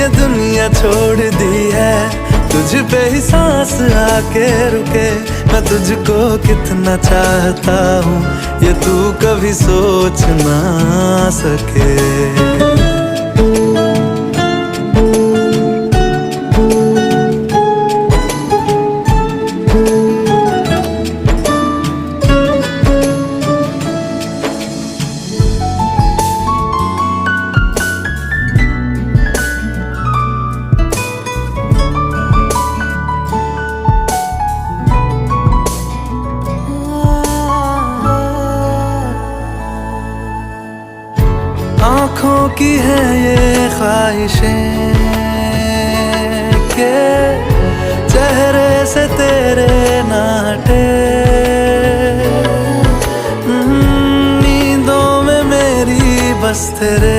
ये दुनिया छोड़ दी है, तुझ पे ही सांस आके रुके। मैं तुझको कितना चाहता हूँ ये तू कभी सोच ना सके। आँखों की है ये ख्वाहिशें के चेहरे से तेरे ना हटे। नींदों में मेरी बस तेरे